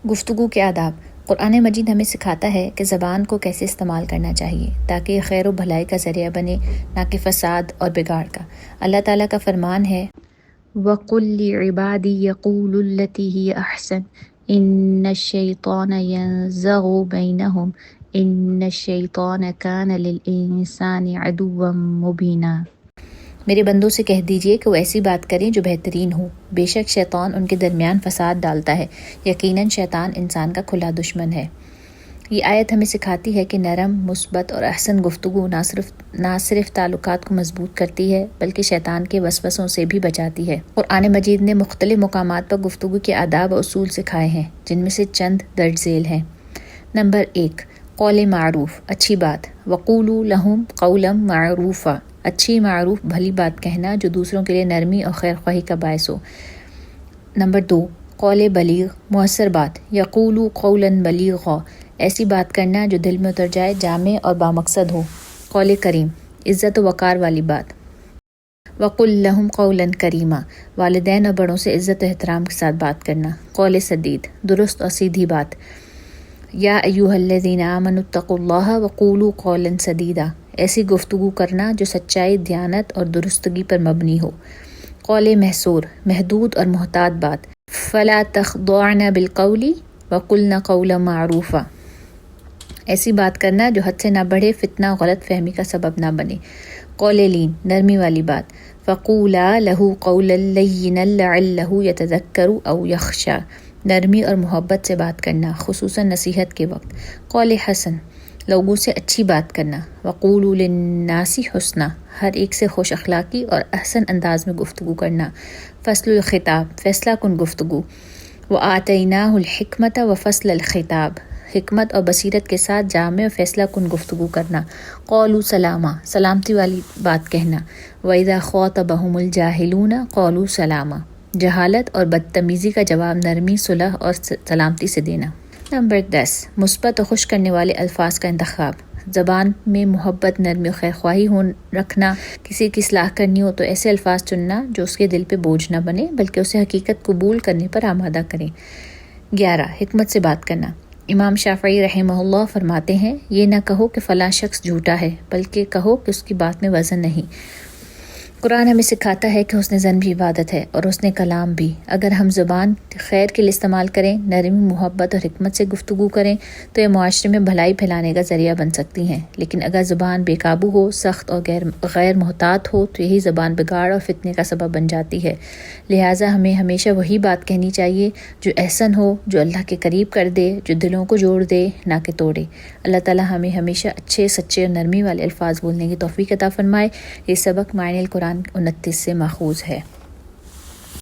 گفتگو کے آداب۔ قرآن مجید ہمیں سکھاتا ہے کہ زبان کو کیسے استعمال کرنا چاہیے تاکہ یہ خیر و بھلائی کا ذریعہ بنے، نہ کہ فساد اور بگاڑ کا۔ اللہ تعالیٰ کا فرمان ہے وَقُلْ لِعِبَادِي يَقُولُوا الَّتِي هِيَ أَحْسَنُ إِنَّ الشَّيْطَانَ يَنزَغُ بَيْنَهُمْ إِنَّ الشَّيْطَانَ كَانَ لِلْإِنسَانِ عَدُوًّا مُبِينًا۔ میرے بندوں سے کہہ دیجئے کہ وہ ایسی بات کریں جو بہترین ہو، بے شک شیطان ان کے درمیان فساد ڈالتا ہے، یقیناً شیطان انسان کا کھلا دشمن ہے۔ یہ آیت ہمیں سکھاتی ہے کہ نرم، مثبت اور احسن گفتگو نہ صرف تعلقات کو مضبوط کرتی ہے بلکہ شیطان کے وسوسوں سے بھی بچاتی ہے۔ قرآن مجید نے مختلف مقامات پر گفتگو کے آداب و اصول سکھائے ہیں، جن میں سے چند درج ذیل ہیں۔ نمبر 1، قول معروف، اچھی بات۔ وَقُولُوا لَهُمْ قَوْلًا مَعْرُوفًا، اچھی معروف بھلی بات کہنا جو دوسروں کے لیے نرمی اور خیر خواہی کا باعث ہو۔ نمبر 2، قول بلیغ، مؤثر بات۔ یقولوا قولا بلیغا، ایسی بات کرنا جو دل میں اتر جائے، جامع اور بامقصد ہو۔ قول کریم، عزت و وقار والی بات۔ وَقُلْ لَهُمْ قَوْلًا كَرِيمًا، والدین اور بڑوں سے عزت و احترام کے ساتھ بات کرنا۔ قول سدید، درست اور سیدھی بات۔ یا ایھا الذین آمنوا اتقوا اللہ وقولوا قولا سدیدا، ایسی گفتگو کرنا جو سچائی، دیانت اور درستگی پر مبنی ہو۔ قول محصور، محدود اور محتاط بات۔ فلا تخضعن بالقول وقلن قولا معروفا، ایسی بات کرنا جو حد سے نہ بڑھے، فتنہ و غلط فہمی کا سبب نہ بنے۔ قول لین، نرمی والی بات۔ فقولا له قولا لینا لعلہ یتذکر او یخشی، نرمی اور محبت سے بات کرنا، خصوصاً نصیحت کے وقت۔ قول حسن، لوگوں سے اچھی بات کرنا۔ وقولوا للناس حسنا، ہر ایک سے خوش اخلاقی اور احسن انداز میں گفتگو کرنا۔ فصل الخطاب، فیصلہ کن گفتگو۔ وآتیناہ الحکمۃ وفصل الخطاب، حکمت اور بصیرت کے ساتھ جامع اور فیصلہ کن گفتگو کرنا۔ قولوا سلاما، سلامتی والی بات کہنا۔ وإذا خاطبهم الجاہلون قولوا سلاما، جہالت اور بدتمیزی کا جواب نرمی، صلح اور سلامتی سے دینا۔ نمبر 10، مثبت اور خوش کرنے والے الفاظ کا انتخاب۔ زبان میں محبت، نرمی و خیر خواہی رکھنا۔ کسی کی اصلاح کرنی ہو تو ایسے الفاظ چننا جو اس کے دل پہ بوجھ نہ بنے بلکہ اسے حقیقت قبول کرنے پر آمادہ کریں۔ 11، حکمت سے بات کرنا۔ امام شافعی رحمہ اللہ فرماتے ہیں یہ نہ کہو کہ فلاں شخص جھوٹا ہے بلکہ کہو کہ اس کی بات میں وزن نہیں۔ قرآن ہمیں سکھاتا ہے کہ حسن ظن بھی عبادت ہے اور حسن کلام بھی۔ اگر ہم زبان خیر کے لیے استعمال کریں، نرمی، محبت اور حکمت سے گفتگو کریں تو یہ معاشرے میں بھلائی پھیلانے کا ذریعہ بن سکتی ہیں، لیکن اگر زبان بے قابو ہو، سخت اور غیر محتاط ہو تو یہی زبان بگاڑ اور فتنے کا سبب بن جاتی ہے۔ لہٰذا ہمیں ہمیشہ وہی بات کہنی چاہیے جو احسن ہو، جو اللہ کے قریب کر دے، جو دلوں کو جوڑ دے، نہ کہ توڑے۔ اللہ تعالیٰ ہمیں ہمیشہ اچھے، سچے اور نرمی والے الفاظ بولنے کی توفیق عطا فرمائے۔ یہ سبق معنی القرآن 29 سے ماخوذ ہے۔